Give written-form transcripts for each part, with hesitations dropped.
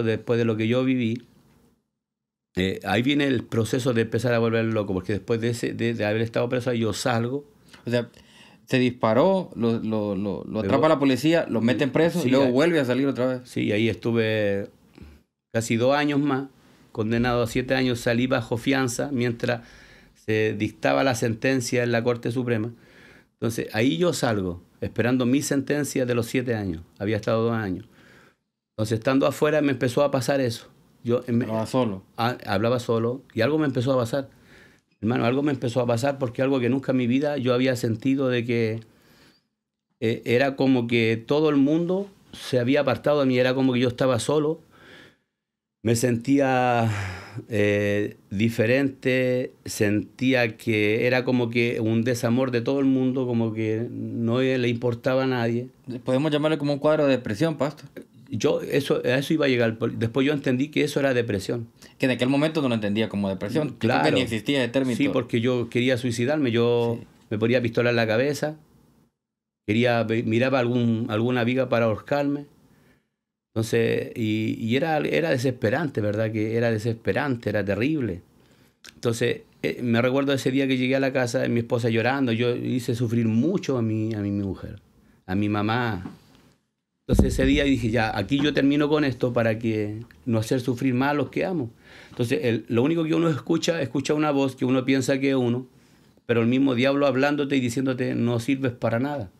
después de lo que yo viví, ahí viene el proceso de empezar a volver loco, porque después de haber estado preso, yo salgo. O sea, se disparó, lo atrapa la policía, lo meten preso Sí, y luego vuelve a salir otra vez. Sí, ahí estuve casi 2 años más, condenado a 7 años, salí bajo fianza mientras se dictaba la sentencia en la Corte Suprema. Entonces ahí yo salgo, esperando mi sentencia de los 7 años. Había estado 2 años. Entonces estando afuera me empezó a pasar eso. Yo Hablaba solo. Hablaba solo y algo me empezó a pasar. Hermano, algo me empezó a pasar porque algo que nunca en mi vida yo había sentido de que era como que todo el mundo se había apartado de mí, era como que yo estaba solo. Me sentía diferente, sentía que era como que un desamor de todo el mundo, como que no le importaba a nadie. Podemos llamarle como un cuadro de depresión, pastor. A eso iba a llegar. Después yo entendí que eso era depresión. Que en aquel momento no lo entendía como depresión. Claro. Creo que ni existía ese término. Sí, porque yo quería suicidarme. Yo me ponía pistola en la cabeza. Miraba alguna viga para ahorcarme. Entonces, y era desesperante, ¿verdad? Que era desesperante, era terrible. Entonces, me recuerdo ese día que llegué a la casa de mi esposa llorando. Yo hice sufrir mucho a mi mujer, a mi mamá. Entonces ese día dije, ya, aquí yo termino con esto para que no hacer sufrir más a los que amo. Entonces, lo único que uno escucha una voz que uno piensa que es uno, pero el mismo diablo hablándote y diciéndote, no sirves para nada.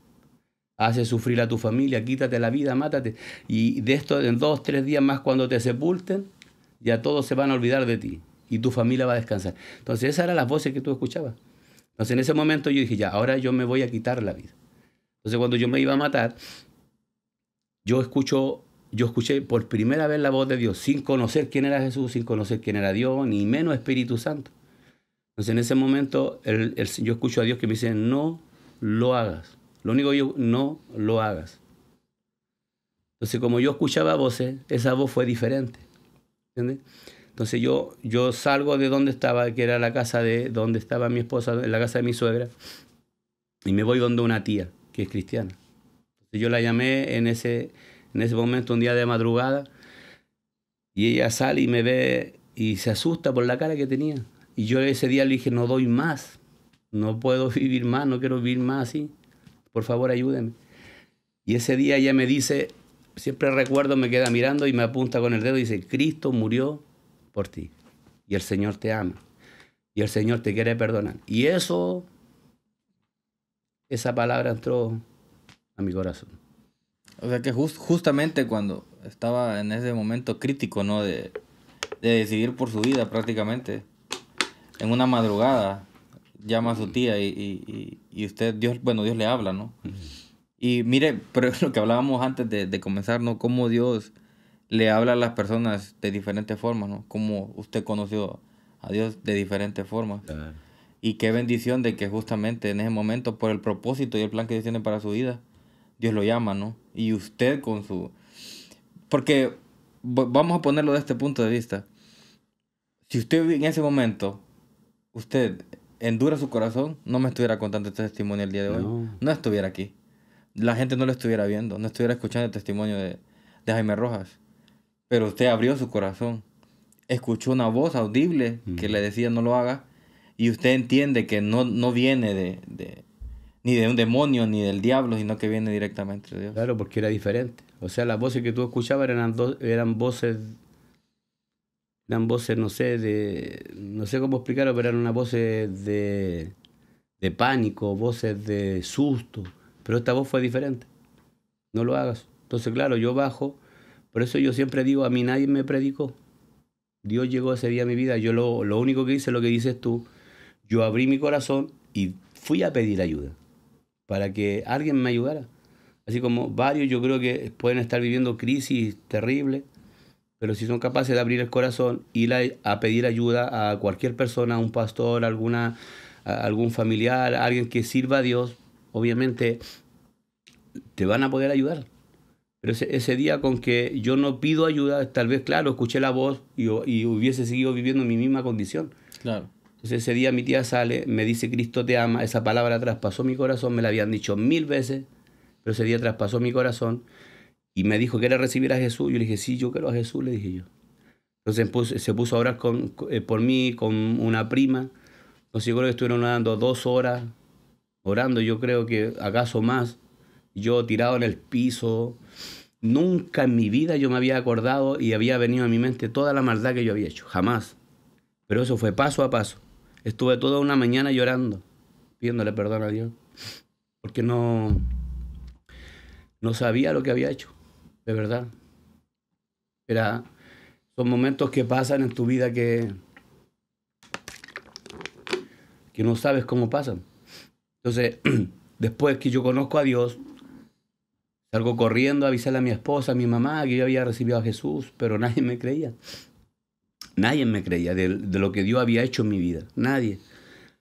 Hace sufrir a tu familia, quítate la vida, mátate. Y de esto, en 2, 3 días más, cuando te sepulten, ya todos se van a olvidar de ti y tu familia va a descansar. Entonces, esas eran las voces que tú escuchabas. Entonces, en ese momento yo dije, ya, ahora yo me voy a quitar la vida. Entonces, cuando yo me iba a matar, yo escuché por primera vez la voz de Dios, sin conocer quién era Jesús, sin conocer quién era Dios, ni menos Espíritu Santo. Entonces, en ese momento, yo escucho a Dios que me dice, no lo hagas. Lo único que yo, no lo hagas. Entonces, como yo escuchaba voces, esa voz fue diferente. ¿Entiendes? Entonces, yo salgo de donde estaba, que era la casa de donde estaba mi esposa, en la casa de mi suegra, y me voy donde una tía, que es cristiana. Entonces, yo la llamé en ese momento, un día de madrugada, y ella sale y me ve y se asusta por la cara que tenía. Y yo ese día le dije, no doy más, no puedo vivir más, no quiero vivir más así. Por favor, ayúdeme. Y ese día ella me dice, siempre recuerdo, me queda mirando y me apunta con el dedo y dice, Cristo murió por ti. Y el Señor te ama. Y el Señor te quiere perdonar. Y esa palabra entró a mi corazón. O sea que justamente cuando estaba en ese momento crítico, ¿no? De decidir por su vida prácticamente, en una madrugada, llama a su tía y usted, Dios le habla, ¿no? Y mire, pero lo que hablábamos antes de comenzar, ¿no? Cómo Dios le habla a las personas de diferentes formas, ¿no? Cómo usted conoció a Dios de diferentes formas. Claro. Y qué bendición de que justamente en ese momento, por el propósito y el plan que Dios tiene para su vida, Dios lo llama, ¿no? Y usted con su... Porque vamos a ponerlo de este punto de vista. Si usted en ese momento, usted endura su corazón, no me estuviera contando este testimonio el día de hoy. No estuviera aquí. La gente no lo estuviera viendo, no estuviera escuchando el testimonio de Jaime Rojas. Pero usted abrió su corazón, escuchó una voz audible que le decía no lo haga, y usted entiende que no viene ni de un demonio ni del diablo, sino que viene directamente de Dios. Claro, porque era diferente. O sea, las voces que tú escuchabas eran voces, no sé cómo explicarlo, pero eran unas voces de pánico, voces de susto. Pero esta voz fue diferente. No lo hagas. Entonces, claro, yo bajo. Por eso yo siempre digo, a mí nadie me predicó. Dios llegó ese día a mi vida. Yo lo único que hice, lo que dices tú, yo abrí mi corazón y fui a pedir ayuda para que alguien me ayudara. Así como varios yo creo que pueden estar viviendo crisis terribles, pero si son capaces de abrir el corazón, ir a pedir ayuda a cualquier persona, a un pastor, a algún familiar, a alguien que sirva a Dios, obviamente te van a poder ayudar. Pero ese día con que yo no pido ayuda, tal vez, claro, escuché la voz y hubiese seguido viviendo en mi misma condición. Claro. Entonces ese día mi tía sale, me dice Cristo te ama, esa palabra traspasó mi corazón, me la habían dicho 1000 veces, pero ese día traspasó mi corazón Y me dijo, ¿quieres recibir a Jesús? Yo le dije, sí, yo quiero a Jesús, le dije yo. Entonces se puso a orar por mí con una prima. Entonces yo creo que estuvieron orando 2 horas, orando, yo creo que acaso más. Yo tirado en el piso. Nunca en mi vida yo me había acordado y había venido a mi mente toda la maldad que yo había hecho. Jamás. Pero eso fue paso a paso. Estuve toda una mañana llorando, pidiéndole perdón a Dios. Porque no sabía lo que había hecho, de verdad. Son momentos que pasan en tu vida que no sabes cómo pasan. Entonces, después que yo conozco a Dios, salgo corriendo a avisarle a mi esposa, a mi mamá, que yo había recibido a Jesús, pero nadie me creía. Nadie me creía de lo que Dios había hecho en mi vida. Nadie.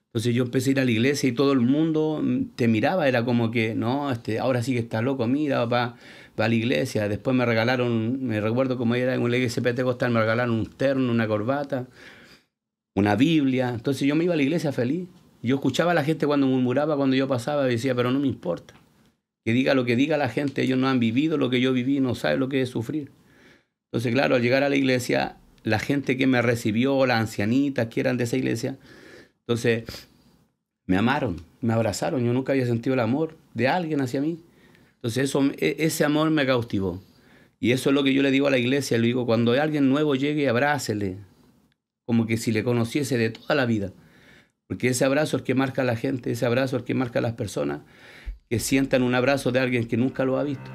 Entonces yo empecé a ir a la iglesia y todo el mundo te miraba. Era como que, no, ahora sí que está loco, mira, va a la iglesia. Después me regalaron, me recuerdo cómo era en la iglesia pentecostal, me regalaron un terno, una corbata, una Biblia. Entonces yo me iba a la iglesia feliz. Yo escuchaba a la gente cuando murmuraba, cuando yo pasaba, y decía, pero no me importa. Que diga lo que diga la gente, ellos no han vivido lo que yo viví, no saben lo que es sufrir. Entonces, claro, al llegar a la iglesia, la gente que me recibió, las ancianitas que eran de esa iglesia, entonces me amaron, me abrazaron. Yo nunca había sentido el amor de alguien hacia mí. Entonces ese amor me cautivó. Y eso es lo que yo le digo a la iglesia. Le digo, cuando alguien nuevo llegue, abrácele, como que si le conociese de toda la vida. Porque ese abrazo es el que marca a la gente, ese abrazo es el que marca a las personas que sientan un abrazo de alguien que nunca lo ha visto.